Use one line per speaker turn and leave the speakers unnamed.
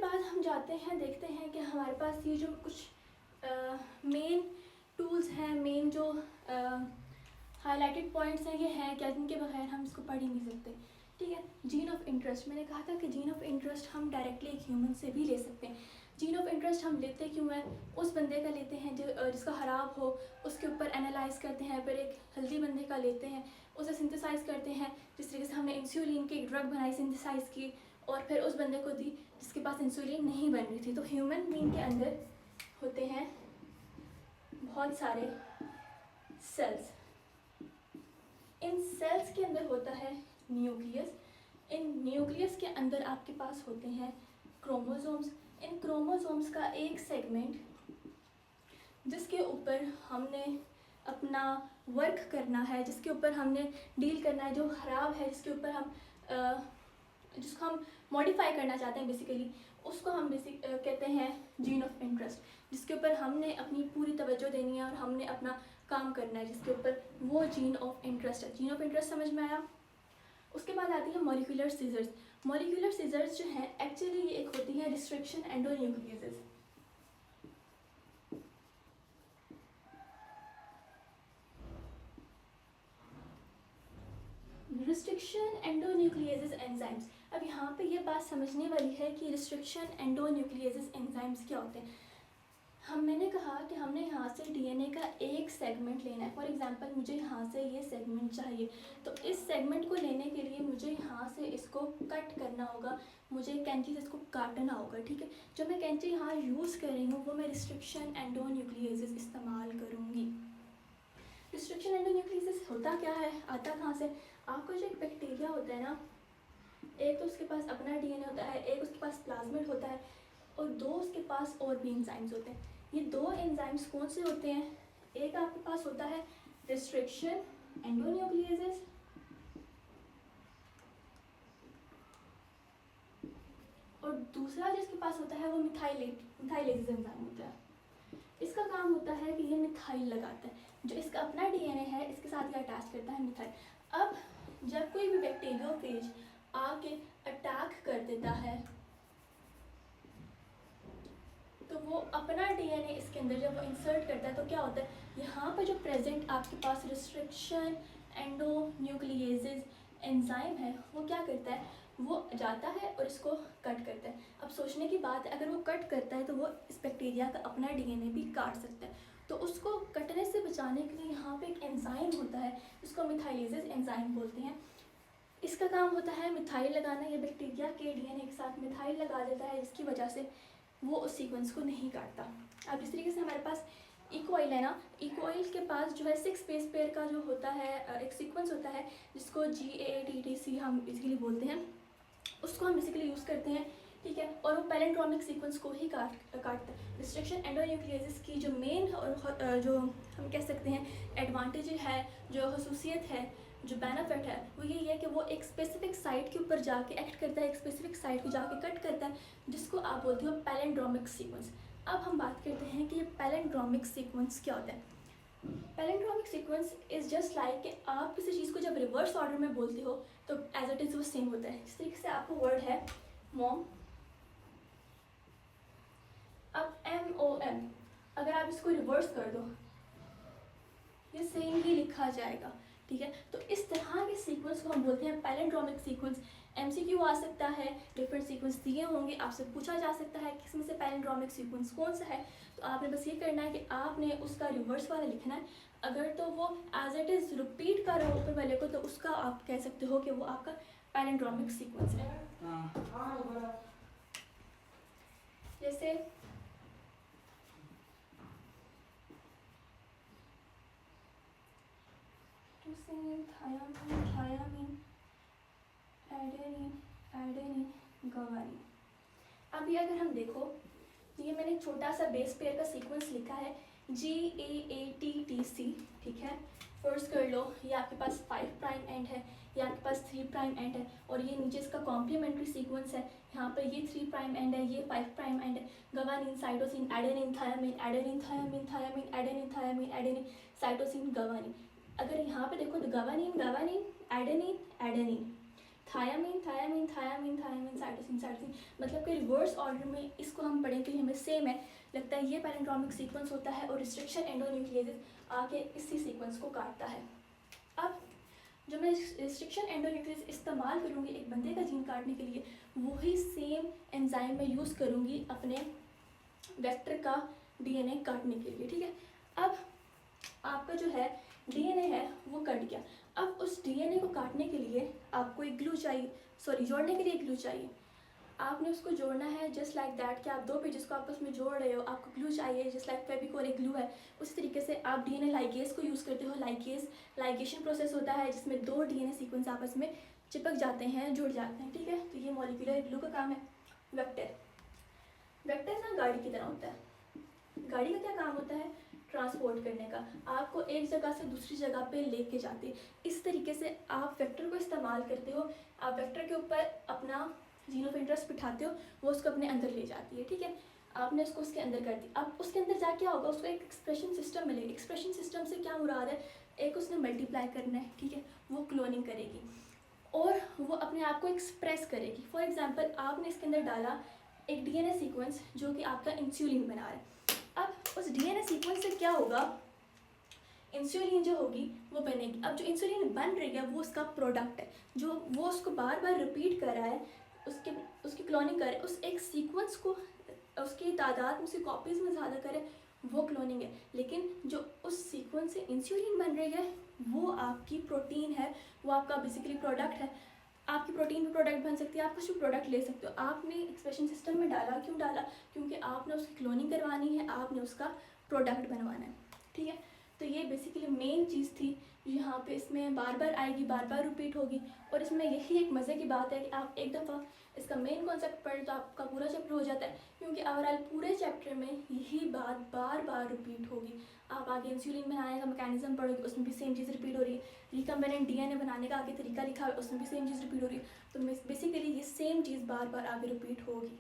बाद हम जाते हैं, देखते हैं कि हमारे पास ये जो कुछ मेन टूल्स हैं, मेन जो हाईलाइटेड पॉइंट्स हैं, ये हैं क्या, जिनके बगैर हम इसको पढ़ ही नहीं सकते। ठीक है, जीन ऑफ इंटरेस्ट, मैंने कहा था कि जीन ऑफ इंटरेस्ट हम डायरेक्टली एक ह्यूमन से भी ले सकते हैं। जीन ऑफ इंटरेस्ट हम लेते क्यों हैं? उस बंदे का लेते हैं जो जिसका ख़राब हो, उसके ऊपर एनालाइज करते हैं, फिर एक हेल्दी बंदे का लेते हैं, उसे सिंथेसाइज करते हैं, जिस तरीके से हमने इंसुलिन की एक ड्रग बनाई, सिंथेसाइज की, और फिर उस बंदे को दी जिसके पास इंसुलिन नहीं बन रही थी। तो ह्यूमन बीइंग के अंदर होते हैं बहुत सारे सेल्स। इन सेल्स के अंदर होता है न्यूक्लियस। इन न्यूक्लियस के अंदर आपके पास होते हैं क्रोमोसोम्स। इन क्रोमोसोम्स का एक सेगमेंट जिसके ऊपर हमने अपना वर्क करना है, जिसके ऊपर हमने डील करना है, जो ख़राब है, जिसके ऊपर हम जिसको हम मॉडिफाई करना चाहते हैं बेसिकली, उसको हम कहते हैं जीन ऑफ इंटरेस्ट, जिसके ऊपर हमने अपनी पूरी तवज्जो देनी है और हमने अपना काम करना है, जिसके ऊपर वो जीन ऑफ इंटरेस्ट है। जीन ऑफ इंटरेस्ट समझ में आया? उसके बाद आती है मॉलिक्यूलर सीजर्स। मॉलिक्यूलर सीजर्स जो हैं एक्चुअली ये एक होती है restriction endonucleases. Restriction endonucleases enzymes. अब यहाँ पे ये बात समझने वाली है कि रिस्ट्रिक्शन एंडोन्यूक्लियेजेस एंजाइम्स क्या होते हैं। मैंने कहा कि हमने यहाँ से डीएनए का एक सेगमेंट लेना है। फॉर एग्जांपल मुझे यहाँ से ये सेगमेंट चाहिए, तो इस सेगमेंट को लेने के लिए मुझे यहाँ से इसको कट करना होगा, मुझे कैंची से इसको काटना होगा। ठीक है, जो मैं कैंची यहाँ यूज़ कर रही हूँ वो मैं रिस्ट्रिक्शन एंडोन्यूक्लियेजेस इस्तेमाल करूँगी। रिस्ट्रिक्शन एंडोन्यूक्लियेजेस होता क्या है, आता कहाँ से? आपका जो एक बैक्टीरिया होता है ना, एक तो उसके पास अपना डीएनए होता है, एक उसके पास प्लाज्मिड होता है, और दो उसके पास और भी एंजाइम्स होते हैं। ये दो एंजाइम्स कौन से होते हैं? एक आपके पास होता है रिस्ट्रिक्शन एंडोन्यूक्लियेजेस, और दूसरा जिसके पास होता है वो मिथाइलेजेस एंजाइम होता है। इसका काम होता है कि ये मिथाइल लगाता है, जो इसका अपना डीएनए है इसके साथ ये अटैच करता है मिथाइल। अब जब कोई भी बैक्टीरियोफेज आके अटैक कर देता है तो वो अपना डीएनए इसके अंदर जब वो इंसर्ट करता है तो क्या होता है, यहाँ पर जो प्रेजेंट आपके पास रिस्ट्रिक्शन एंडोन्यूक्लियेजेस एंजाइम है वो क्या करता है, वो जाता है और इसको कट करता है। अब सोचने की बात है, अगर वो कट करता है तो वो इस बैक्टीरिया का अपना डीएनए भी काट सकता है, तो उसको कटने से बचाने के लिए यहाँ पे एक एंजाइम होता है जिसको मिथाइलेजेस एंजाइम बोलते हैं। इसका काम होता है मिथाइल लगाना। ये बैक्टीरिया के डीएनए के साथ मिथाइल लगा देता है, जिसकी वजह से वो उस सीक्वेंस को नहीं काटता। अब इस तरीके से हमारे पास इकोइल है ना, इकोइल के पास जो है 6 बेस पेयर का जो होता है एक सीक्वेंस होता है जिसको GATTC हम बेसिकली बोलते हैं, उसको हम बेसिकली यूज़ करते हैं। ठीक है, और वो पैलेंड्रोमिक सीक्वेंस को ही काटता है। रिस्ट्रिक्शन एंडोन्यूक्लियेजेस की जो मेन और जो हम कह सकते हैं एडवांटेज है, जो खसूसियत है, जो बेनिफिट है, वो यही है कि वो एक स्पेसिफिक साइट के ऊपर जाके एक्ट करता है, एक स्पेसिफिक साइट को जाके कट करता है, जिसको आप बोलते हो पैलेंड्रोमिक सीक्वेंस। अब हम बात करते हैं कि ये पैलेंड्रोमिक सीक्वेंस क्या होता है। Palindromic sequence is just like कि आप किसी चीज़ को जब रिवर्स ऑर्डर में बोलते हो तो एज इट इज़ वो सेम होता है। इस तरीके से आपको वर्ड है मॉम, अब MOM, अगर आप इसको रिवर्स कर दो ये सेम ही लिखा जाएगा। ठीक है, तो इस तरह के सीक्वेंस को हम बोलते हैं पैलेंड्रोमिक सीक्वेंस। MCQ आ सकता है, डिफरेंट सीक्वेंस दिए होंगे, आपसे पूछा जा सकता है किसमें से पैलेंड्रोमिक सीक्वेंस कौन सा है, तो आपने बस ये करना है कि आपने उसका रिवर्स वाला लिखना है। अगर तो वो एज इट इज़ रिपीट कर रहा हो ऊपर वाले को तो उसका आप कह सकते हो कि वो आपका पैलेंड्रोमिक सीक्वेंस है। जैसे thiamine, thymine, adenine, adenine, guanine. अभी अगर हम देखो ये मैंने एक छोटा सा बेस पेयर का सीक्वेंस लिखा है GAATTC। ठीक है, फर्स्ट कर लो, ये आपके पास 5 प्राइम एंड है, ये आपके पास 3 प्राइम एंड है, और ये नीचे इसका कॉम्प्लीमेंट्री सीक्वेंस है, यहाँ पर ये 3 प्राइम एंड है, ये 5 प्राइम एंड है। Guanine, cytosine, adenine, thymine, adenine, thymine, thymine, adenine, thymine, adenine, cytosine, guanine. अगर यहाँ पे देखो तो guanine, guanine, adenine, adenine, thymine thymine thymine thymine cytosine cytosine, मतलब कि रिवर्स ऑर्डर में इसको हम पढ़ें तो हमें सेम है लगता है, ये पैरेंड्रोमिक सीक्वेंस होता है और रिस्ट्रिक्शन एंडोन्यूक्लियस आके इसी सीक्वेंस को काटता है। अब जो मैं रिस्ट्रिक्शन एंडोन्यूक्लियस इस्तेमाल करूँगी एक बंदे का जीन काटने के लिए, वही सेम एंजाइम में यूज़ करूँगी अपने वेक्टर का डीएनए काटने के लिए, ठीक है। अब आपका जो है डीएनए है वो कट गया, अब उस डीएनए को काटने के लिए आपको एक ग्लू चाहिए, सॉरी जोड़ने के लिए एक ग्लू चाहिए। आपने उसको जोड़ना है जस्ट लाइक दैट कि आप दो पेजेस को आपस में जोड़ रहे हो, आपको ग्लू चाहिए जस्ट लाइक फेविकोल एक ग्लू है। उसी तरीके से आप डीएनए लाइगेज को यूज़ करते हो, लाइगेशन प्रोसेस होता है जिसमें दो डीएनए सीक्वेंस आपस में चिपक जाते हैं, जुड़ जाते हैं, ठीक है। तो ये मॉलिक्यूलर ग्लू का काम है। वेक्टर ना गाड़ी की तरह होता है, गाड़ी का क्या काम होता है, ट्रांसपोर्ट करने का, आपको एक जगह से दूसरी जगह पे लेके जाती है। इस तरीके से आप वेक्टर को इस्तेमाल करते हो, आप वेक्टर के ऊपर अपना जीन ऑफ इंटरेस्ट बिठाते हो, वो उसको अपने अंदर ले जाती है, ठीक है। आपने उसको उसके अंदर कर दी, अब उसके अंदर जा क्या होगा, उसको एक एक्सप्रेशन सिस्टम मिलेगा। एक्सप्रेशन सिस्टम से क्या मुराद है, एक उसने मल्टीप्लाई करना है, ठीक है, वो क्लोनिंग करेगी और वो अपने आप को एक्सप्रेस करेगी। फॉर एग्जाम्पल आपने इसके अंदर डाला एक डीएनए सीक्वेंस जो कि आपका इंसुलिन बना रहा है। अब उस डीएनए सीक्वेंस से क्या होगा, इंसुलिन जो होगी वो बनेगी। अब जो इंसुलिन बन रही है वो उसका प्रोडक्ट है, जो वो उसको बार बार रिपीट कर रहा है, उसकी क्लोनिंग करे, उस एक सीक्वेंस को उसकी तादाद उसकी कॉपीज़ में ज़्यादा करे, वो क्लोनिंग है। लेकिन जो उस सीक्वेंस से इंसुलिन बन रही है वो आपकी प्रोटीन है, वो आपका बेसिकली प्रोडक्ट है। आपकी प्रोटीन भी प्रोडक्ट बन सकती है, आप कुछ भी प्रोडक्ट ले सकते हो। आपने एक्सप्रेशन सिस्टम में डाला, क्यों डाला, क्योंकि आपने उसकी क्लोनिंग करवानी है, आपने उसका प्रोडक्ट बनवाना है, ठीक है। तो ये बेसिकली मेन चीज़ थी यहाँ पे, इसमें बार बार आएगी, बार बार रिपीट होगी। और इसमें यही एक मज़े की बात है कि आप एक दफ़ा इसका मेन कॉन्सेप्ट पढ़े तो आपका पूरा चैप्टर हो जाता है, क्योंकि ओवरऑल पूरे चैप्टर में यही बात बार बार रिपीट होगी। आप आगे इंसुलिन बनाने का मैकेनिज्म पढ़ोगे, उसमें भी सेम चीज़ रिपीट हो रही है। रिकम्बिनेंट डीएनए बनाने का आगे तरीका लिखा है, उसमें भी सेम चीज़ रिपीट हो रही है। तो बेसिकली ये सेम चीज़ बार बार आगे रिपीट होगी।